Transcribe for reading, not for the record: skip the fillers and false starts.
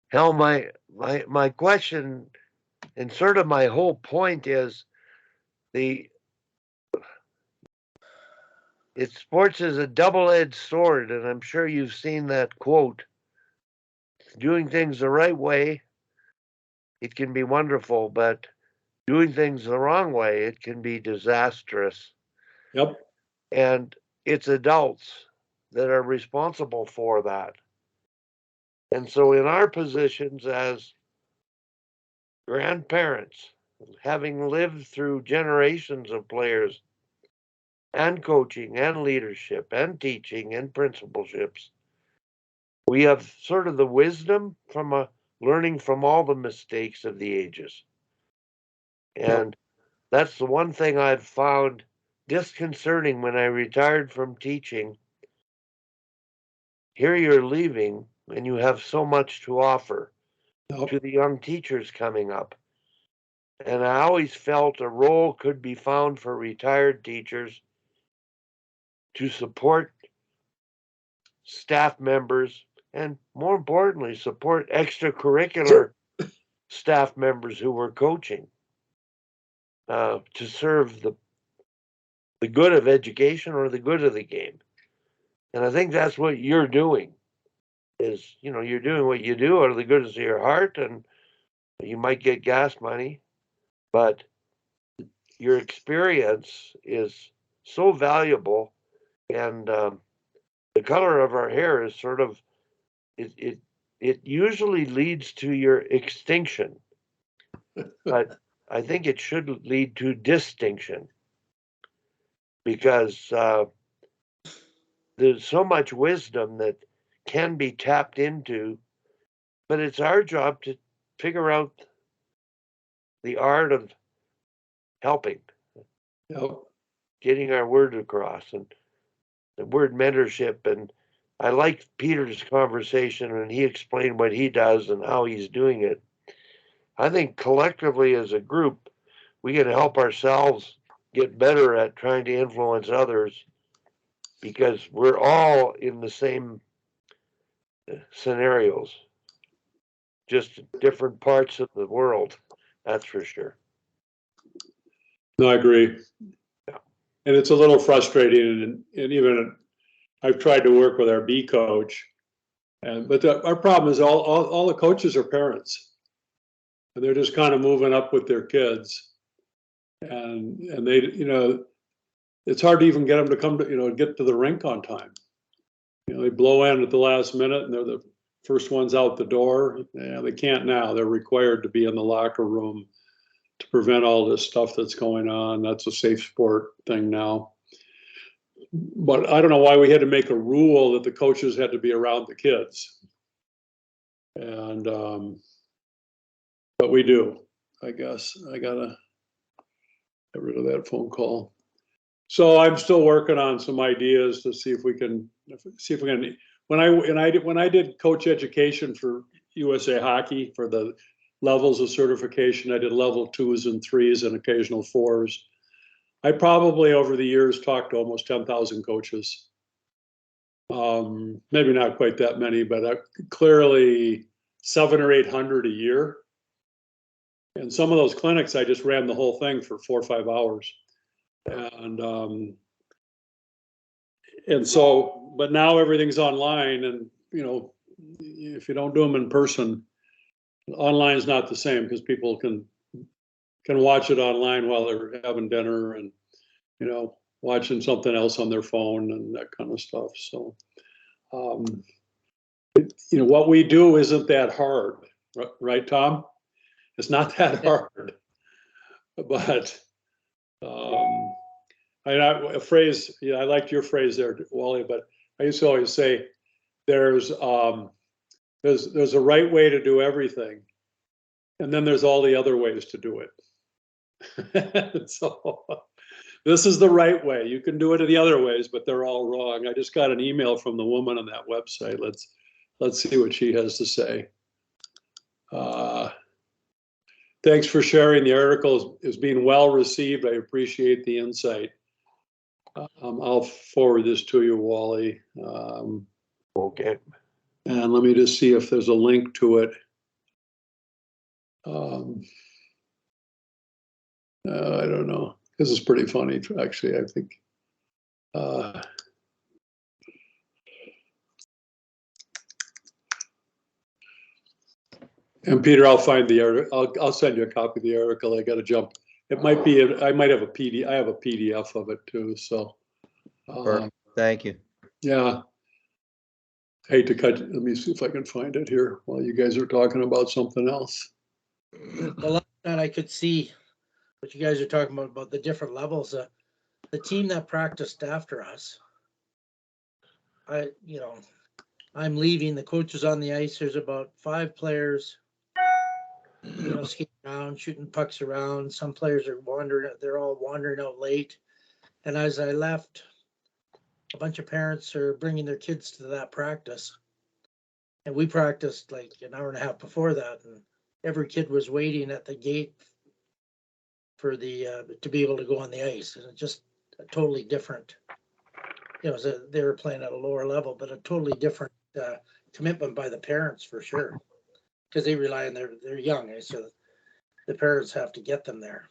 Hell, my question and sort of my whole point is the sports is a double-edged sword, and I'm sure you've seen that quote. Doing things the right way, it can be wonderful, but doing things the wrong way, it can be disastrous. Yep. And it's adults that are responsible for that. And so, in our positions as grandparents, having lived through generations of players and coaching and leadership and teaching and principalships, we have sort of the wisdom from learning from all the mistakes of the ages. And that's the one thing I've found disconcerting when I retired from teaching. Here you're leaving and you have so much to offer to the young teachers coming up. And I always felt a role could be found for retired teachers to support staff members and, more importantly, support extracurricular staff members who were coaching to serve the good of education or the good of the game. And I think that's what you're doing. Is, you're doing what you do out of the goodness of your heart, and you might get gas money, but your experience is so valuable, and the color of our hair is sort of it usually leads to your extinction, but I think it should lead to distinction because there's so much wisdom that can be tapped into, but it's our job to figure out the art of helping, getting our word across, and the word mentorship. And I liked Peter's conversation when he explained what he does and how he's doing it. I think collectively as a group, we can help ourselves get better at trying to influence others because we're all in the same scenarios, just different parts of the world. That's for sure. No, I agree. Yeah. And it's a little frustrating, and even I've tried to work with our B coach, but our problem is all the coaches are parents, and they're just kind of moving up with their kids, and they, it's hard to even get them to come to, get to the rink on time. They blow in at the last minute, and they're the first ones out the door. Yeah, they can't now. They're required to be in the locker room to prevent all this stuff that's going on. That's a safe sport thing now. But I don't know why we had to make a rule that the coaches had to be around the kids. And, but we do, I guess. I gotta get rid of that phone call. So I'm still working on some ideas to see if we can, when I did coach education for USA Hockey for the levels of certification, I did level 2s and 3s and occasional 4s. I probably over the years talked to almost 10,000 coaches. Maybe not quite that many, but clearly 700 or 800 a year. And some of those clinics, I just ran the whole thing for 4 or 5 hours. And so, but now everything's online, and if you don't do them in person, online is not the same because people can watch it online while they're having dinner and watching something else on their phone and that kind of stuff. So what we do isn't that hard, right, Tom? It's not that hard. But a phrase, I liked your phrase there, Wally, but I used to always say there's a right way to do everything, and then there's all the other ways to do it. So this is the right way. You can do it the other ways, but they're all wrong. I just got an email from the woman on that website. Let's see what she has to say. Thanks for sharing. The article is being well received. I appreciate the insight. I'll forward this to you, Wally. Okay. And let me just see if there's a link to it. I don't know. This is pretty funny, actually, I think. And Peter, I'll find the article. I'll send you a copy of the article. I got to jump. It might be. I might have a PDF. I have a PDF of it too. So. Thank you. Yeah. Hate to cut. Let me see if I can find it here while you guys are talking about something else. Well, that I could see what you guys are talking about the different levels. The team that practiced after us, I'm leaving. The coach is on the ice. There's about 5 players, skating around, shooting pucks around. Some players are wandering. They're all wandering out late. And as I left, a bunch of parents are bringing their kids to that practice. And we practiced like an hour and a half before that. And every kid was waiting at the gate for to be able to go on the ice. And it's just a totally different, they were playing at a lower level, but a totally different commitment by the parents for sure. Because they rely on they're young, so the parents have to get them there.